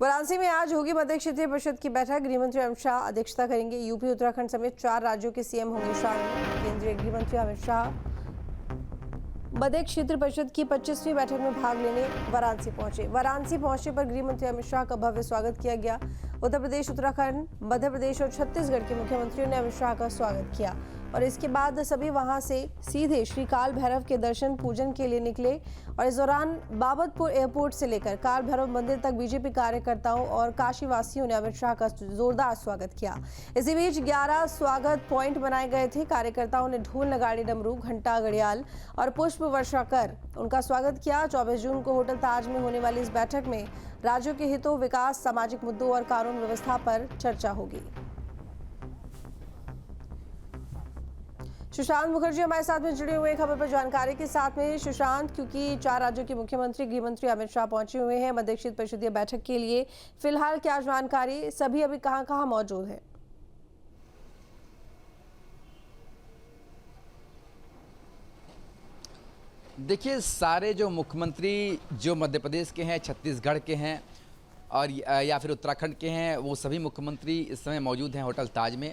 वाराणसी में आज होगी मध्य क्षेत्रीय परिषद की बैठक। गृह मंत्री अमित शाह अध्यक्षता करेंगे। यूपी उत्तराखंड समेत 4 राज्यों के सीएम होंगे शामिल। केंद्रीय गृह मंत्री अमित शाह मध्य क्षेत्रीय परिषद की 25वीं बैठक में भाग लेने वाराणसी पहुंचे। वाराणसी पहुंचने पर गृह मंत्री अमित शाह का भव्य स्वागत किया गया। उत्तर प्रदेश, उत्तराखंड, मध्य प्रदेश और छत्तीसगढ़ के मुख्यमंत्रियों ने अमित शाह का स्वागत किया और इसके बाद सभी वहां से सीधे श्री काल भैरव के दर्शन पूजन के लिए निकले और इस दौरान बाबतपुर एयरपोर्ट से लेकर काल भैरव मंदिर तक बीजेपी कार्यकर्ताओं और काशी वासियों ने अमित शाह का जोरदार स्वागत किया। इसी बीच 11 स्वागत पॉइंट बनाए गए थे। कार्यकर्ताओं ने ढोल, नगाड़े, डमरू, घंटा, घड़ियाल और पुष्प वर्षा कर उनका स्वागत किया। 24 जून को होटल ताज में होने वाली इस बैठक में राज्यों के हितों, विकास, सामाजिक मुद्दों और कानून व्यवस्था पर चर्चा होगी। सुशांत मुखर्जी हमारे साथ में जुड़े हुए हैं खबर पर जानकारी के साथ में। सुशांत, क्योंकि 4 राज्यों के मुख्यमंत्री, गृह मंत्री अमित शाह पहुंचे हुए हैं मध्य क्षेत्रीय परिषदीय बैठक के लिए, फिलहाल क्या जानकारी, सभी अभी कहां मौजूद हैं? देखिए, सारे जो मुख्यमंत्री जो मध्य प्रदेश के हैं, छत्तीसगढ़ के हैं और या फिर उत्तराखंड के हैं, वो सभी मुख्यमंत्री इस समय मौजूद हैं होटल ताज में।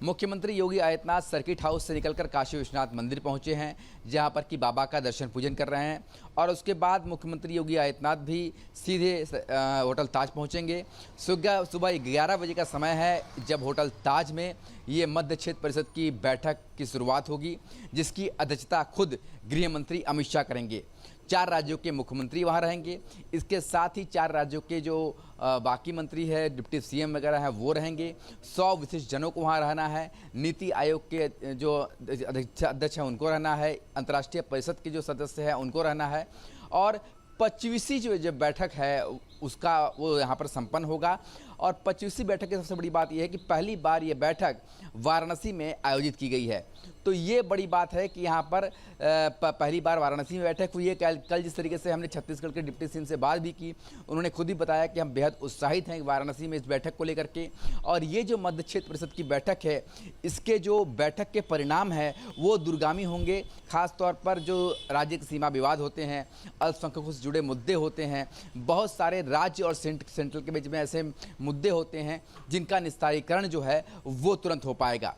मुख्यमंत्री योगी आदित्यनाथ सर्किट हाउस से निकलकर काशी विश्वनाथ मंदिर पहुंचे हैं, जहां पर कि बाबा का दर्शन पूजन कर रहे हैं और उसके बाद मुख्यमंत्री योगी आदित्यनाथ भी सीधे होटल ताज पहुंचेंगे। सुबह 11 बजे का समय है जब होटल ताज में ये मध्य क्षेत्र परिषद की बैठक की शुरुआत होगी, जिसकी अध्यक्षता खुद गृह मंत्री अमित शाह करेंगे। 4 राज्यों के मुख्यमंत्री वहां रहेंगे। इसके साथ ही 4 राज्यों के जो बाकी मंत्री है, डिप्टी सीएम वगैरह हैं, वो रहेंगे। 100 विशिष्ट जनों को वहां रहना है। नीति आयोग के जो अध्यक्ष हैं उनको रहना है। अंतर्राष्ट्रीय परिषद के जो सदस्य हैं उनको रहना है और 25वीं जो बैठक है उसका वो यहाँ पर संपन्न होगा। और 25वीं बैठक की सबसे बड़ी बात यह है कि पहली बार ये बैठक वाराणसी में आयोजित की गई है। तो ये बड़ी बात है कि यहाँ पर पहली बार वाराणसी में बैठक हुई है। कल जिस तरीके से हमने छत्तीसगढ़ के डिप्टी सीएम से बात भी की, उन्होंने खुद ही बताया कि हम बेहद उत्साहित हैं वाराणसी में इस बैठक को लेकर के। और ये जो मध्य क्षेत्र परिषद की बैठक है, इसके जो बैठक के परिणाम है वो दूरगामी होंगे। खासतौर पर जो राज्य की सीमा विवाद होते हैं, अल्पसंख्यकों से जुड़े मुद्दे होते हैं, बहुत सारे राज्य और सेंट्रल के बीच में ऐसे मुद्दे होते हैं जिनका निस्तारीकरण जो है वो तुरंत हो पाएगा।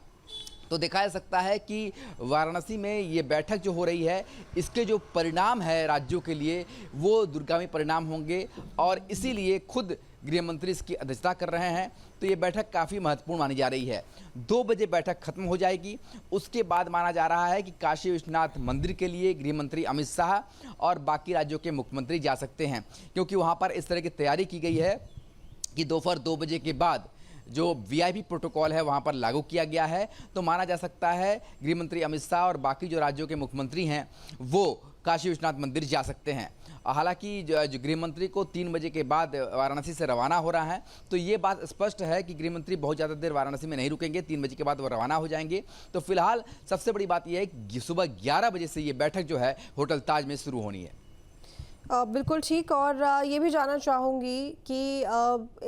तो देखा जा सकता है कि वाराणसी में ये बैठक जो हो रही है, इसके जो परिणाम है राज्यों के लिए वो दूरगामी परिणाम होंगे और इसीलिए खुद गृह मंत्री इसकी अध्यक्षता कर रहे हैं। तो ये बैठक काफ़ी महत्वपूर्ण मानी जा रही है। 2 बजे बैठक खत्म हो जाएगी। उसके बाद माना जा रहा है कि काशी विश्वनाथ मंदिर के लिए गृह मंत्री अमित शाह और बाकी राज्यों के मुख्यमंत्री जा सकते हैं, क्योंकि वहाँ पर इस तरह की तैयारी की गई है कि दोपहर 2 बजे के बाद जो वीआईपी प्रोटोकॉल है वहाँ पर लागू किया गया है। तो माना जा सकता है गृह मंत्री अमित शाह और बाकी जो राज्यों के मुख्यमंत्री हैं वो काशी विश्वनाथ मंदिर जा सकते हैं। हालांकि जो गृह मंत्री को 3 बजे के बाद वाराणसी से रवाना हो रहा है, तो ये बात स्पष्ट है कि गृह मंत्री बहुत ज़्यादा देर वाराणसी में नहीं रुकेंगे। 3 बजे के बाद वो रवाना हो जाएंगे। तो फिलहाल सबसे बड़ी बात यह है कि सुबह 11 बजे से ये बैठक जो है होटल ताज में शुरू होनी है। बिल्कुल ठीक। और ये भी जानना चाहूँगी कि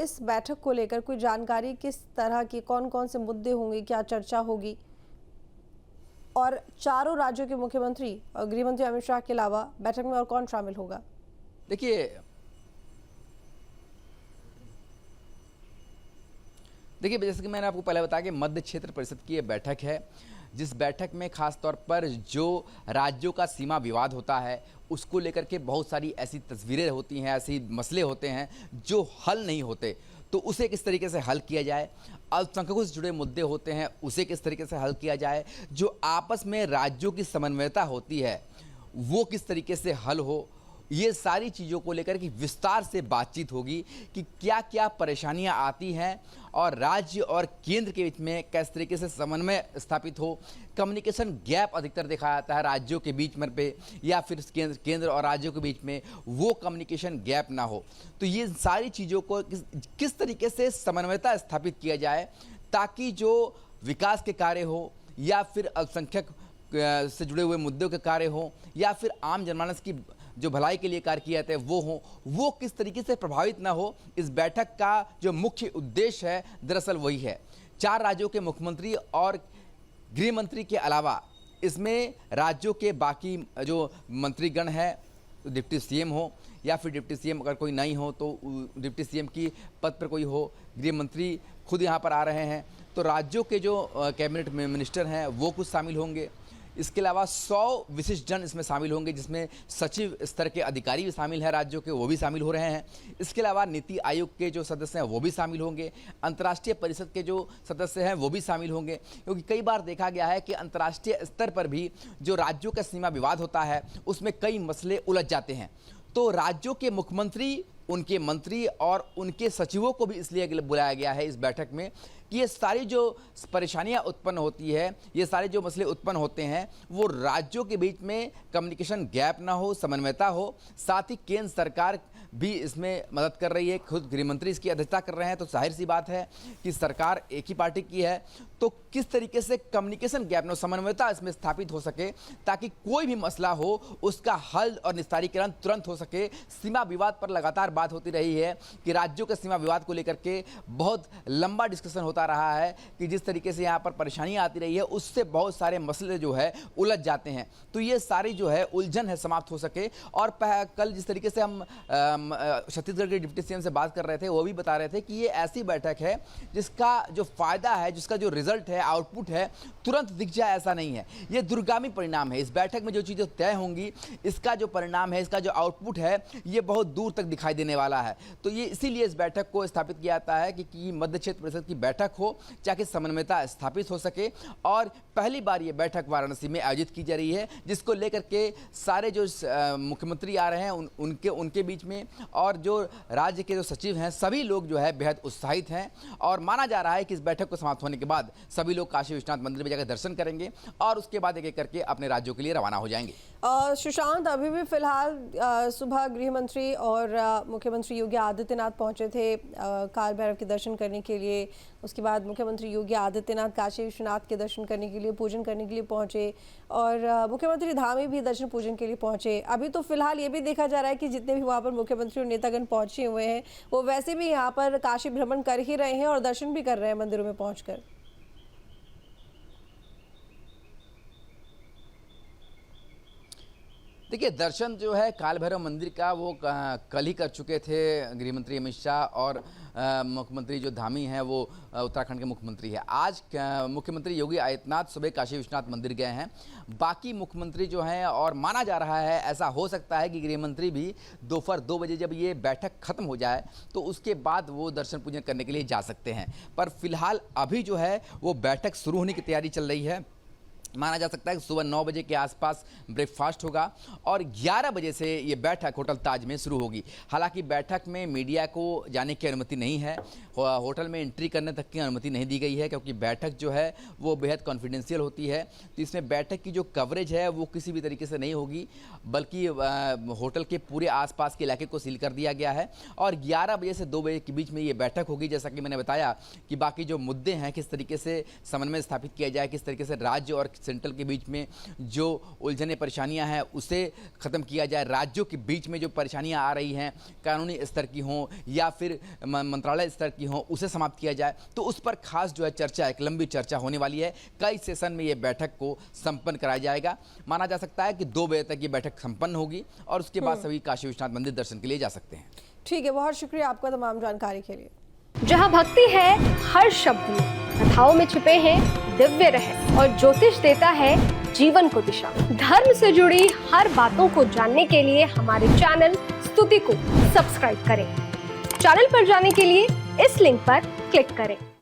इस बैठक को लेकर कोई जानकारी, किस तरह की, कौन-कौन से मुद्दे होंगे, क्या चर्चा होगी और 4 राज्यों के मुख्यमंत्री और गृह मंत्री अमित शाह के अलावा बैठक में और कौन शामिल होगा? देखिए जैसे कि मैंने आपको पहले बताया कि मध्य क्षेत्र परिषद की ये बैठक है, जिस बैठक में खास तौर पर जो राज्यों का सीमा विवाद होता है उसको लेकर के बहुत सारी ऐसी तस्वीरें होती हैं, ऐसे मसले होते हैं जो हल नहीं होते, तो उसे किस तरीके से हल किया जाए। अल्पसंख्यकों से जुड़े मुद्दे होते हैं, उसे किस तरीके से हल किया जाए। जो आपस में राज्यों की समन्वयता होती है वो किस तरीके से हल हो, ये सारी चीज़ों को लेकर के विस्तार से बातचीत होगी कि क्या क्या परेशानियां आती हैं और राज्य और केंद्र के बीच में किस तरीके से समन्वय स्थापित हो। कम्युनिकेशन गैप अधिकतर देखा जाता है राज्यों के बीच में पे, या फिर केंद्र और राज्यों के बीच में वो कम्युनिकेशन गैप ना हो। तो ये सारी चीज़ों को किस तरीके से समन्वयता स्थापित किया जाए ताकि जो विकास के कार्य हो या फिर अल्पसंख्यक से जुड़े हुए मुद्दों के कार्य हो या फिर आम जनमानस की जो भलाई के लिए कार्य किए जाते हैं वो किस तरीके से प्रभावित ना हो। इस बैठक का जो मुख्य उद्देश्य है दरअसल वही है। 4 राज्यों के मुख्यमंत्री और गृह मंत्री के अलावा इसमें राज्यों के बाकी जो मंत्रीगण हैं, डिप्टी सीएम हो या फिर डिप्टी सीएम अगर कोई नहीं हो तो डिप्टी सीएम की पद पर कोई हो, गृह मंत्री खुद यहाँ पर आ रहे हैं, तो राज्यों के जो कैबिनेट मिनिस्टर हैं वो कुछ शामिल होंगे। इसके अलावा 100 विशिष्ट जन इसमें शामिल होंगे, जिसमें सचिव स्तर के अधिकारी भी शामिल हैं राज्यों के, वो भी शामिल हो रहे हैं। इसके अलावा नीति आयोग के जो सदस्य हैं वो भी शामिल होंगे, अंतर्राष्ट्रीय परिषद के जो सदस्य हैं वो भी शामिल होंगे, क्योंकि कई बार देखा गया है कि अंतर्राष्ट्रीय स्तर पर भी जो राज्यों का सीमा विवाद होता है उसमें कई मसले उलझ जाते हैं। तो राज्यों के मुख्यमंत्री, उनके मंत्री और उनके सचिवों को भी इसलिए बुलाया गया है इस बैठक में कि ये सारी जो परेशानियां उत्पन्न होती है, ये सारे जो मसले उत्पन्न होते हैं, वो राज्यों के बीच में कम्युनिकेशन गैप ना हो, समन्वयता हो। साथ ही केंद्र सरकार भी इसमें मदद कर रही है, खुद गृह मंत्री इसकी अध्यक्षता कर रहे हैं, तो जाहिर सी बात है कि सरकार एक ही पार्टी की है, तो किस तरीके से कम्युनिकेशन गैप में समन्वयता इसमें स्थापित हो सके ताकि कोई भी मसला हो उसका हल और निस्तारीकरण तुरंत हो सके। सीमा विवाद पर लगातार बात होती रही है कि राज्यों के सीमा विवाद को लेकर के बहुत लंबा डिस्कशन होता रहा है कि जिस तरीके से यहाँ पर परेशानियाँ आती रही है उससे बहुत सारे मसले जो है उलझ जाते हैं। तो ये सारी जो है उलझन है समाप्त हो सके। और कल जिस तरीके से हम छत्तीसगढ़ के डिप्टी सीएम से बात कर रहे थे, वो भी बता रहे थे कि ये ऐसी बैठक है जिसका जो फायदा है, जिसका जो रिजल्ट है, आउटपुट है, तुरंत दिख जाए ऐसा नहीं है। ये दूरगामी परिणाम है। इस बैठक में जो चीज़ें तय होंगी, इसका जो परिणाम है, इसका जो आउटपुट है, ये बहुत दूर तक दिखाई देने वाला है। तो ये इसीलिए इस बैठक को स्थापित किया जाता है कि मध्य क्षेत्र परिषद की बैठक हो, ताकि समन्वयता स्थापित हो सके। और पहली बार ये बैठक वाराणसी में आयोजित की जा रही है, जिसको लेकर के सारे जो मुख्यमंत्री आ रहे हैं उनके बीच में और जो राज्य के जो सचिव हैं, सभी लोग जो है बेहद उत्साहित हैं। और माना जा रहा है कि इस बैठक को समाप्त होने के बाद सभी लोग काशी विश्वनाथ मंदिर में जाकर दर्शन करेंगे और उसके बाद एक एक करके अपने राज्यों के लिए रवाना हो जाएंगे। सुशांत, अभी भी फिलहाल सुबह गृह मंत्री और मुख्यमंत्री योगी आदित्यनाथ पहुंचे थे काल भैरव के दर्शन करने के लिए। उसके बाद मुख्यमंत्री योगी आदित्यनाथ काशी विश्वनाथ के दर्शन करने के लिए, पूजन करने के लिए पहुंचे और मुख्यमंत्री धामी भी दर्शन पूजन के लिए पहुंचे। अभी तो फिलहाल ये भी देखा जा रहा है कि जितने भी वहाँ पर मुख्यमंत्री और नेतागण पहुंचे हुए हैं वो वैसे भी यहाँ पर काशी भ्रमण कर ही रहे हैं और दर्शन भी कर रहे हैं मंदिरों में पहुंचकर। देखिए, दर्शन जो है काल भैरव मंदिर का वो कल ही कर चुके थे गृह मंत्री अमित शाह और मुख्यमंत्री जो धामी हैं वो उत्तराखंड के मुख्यमंत्री है। आज मुख्यमंत्री योगी आदित्यनाथ सुबह काशी विश्वनाथ मंदिर गए हैं। बाकी मुख्यमंत्री जो हैं, और माना जा रहा है, ऐसा हो सकता है कि गृह मंत्री भी दोपहर 2 बजे जब ये बैठक खत्म हो जाए तो उसके बाद वो दर्शन पूजन करने के लिए जा सकते हैं। पर फिलहाल अभी जो है वो बैठक शुरू होने की तैयारी चल रही है। माना जा सकता है कि सुबह 9 बजे के आसपास ब्रेकफास्ट होगा और 11 बजे से ये बैठक होटल ताज में शुरू होगी। हालांकि बैठक में मीडिया को जाने की अनुमति नहीं है, होटल में एंट्री करने तक की अनुमति नहीं दी गई है, क्योंकि बैठक जो है वो बेहद कॉन्फिडेंशियल होती है। तो इसमें बैठक की जो कवरेज है वो किसी भी तरीके से नहीं होगी, बल्कि होटल के पूरे आसपास के इलाके को सील कर दिया गया है। और 11 बजे से 2 बजे के बीच में ये बैठक होगी। जैसा कि मैंने बताया कि बाकी जो मुद्दे हैं, किस तरीके से समन्वय स्थापित किया जाए, किस तरीके से राज्य और सेंट्रल के बीच में जो उलझने परेशानियां हैं उसे ख़त्म किया जाए, राज्यों के बीच में जो परेशानियां आ रही हैं कानूनी स्तर की हों या फिर मंत्रालय स्तर की हों, उसे समाप्त किया जाए। तो उस पर खास जो है चर्चा, एक लंबी चर्चा होने वाली है। कई सेशन में ये बैठक को संपन्न कराया जाएगा। माना जा सकता है कि 2 बजे तक ये बैठक संपन्न होगी और उसके बाद सभी काशी विश्वनाथ मंदिर दर्शन के लिए जा सकते हैं। ठीक है, बहुत शुक्रिया आपका तमाम जानकारी के लिए। जहाँ भक्ति है हर शब्द में, कथाओं में छिपे हैं दिव्य रहस्य और ज्योतिष देता है जीवन को दिशा। धर्म से जुड़ी हर बातों को जानने के लिए हमारे चैनल स्तुति को सब्सक्राइब करें। चैनल पर जाने के लिए इस लिंक पर क्लिक करें।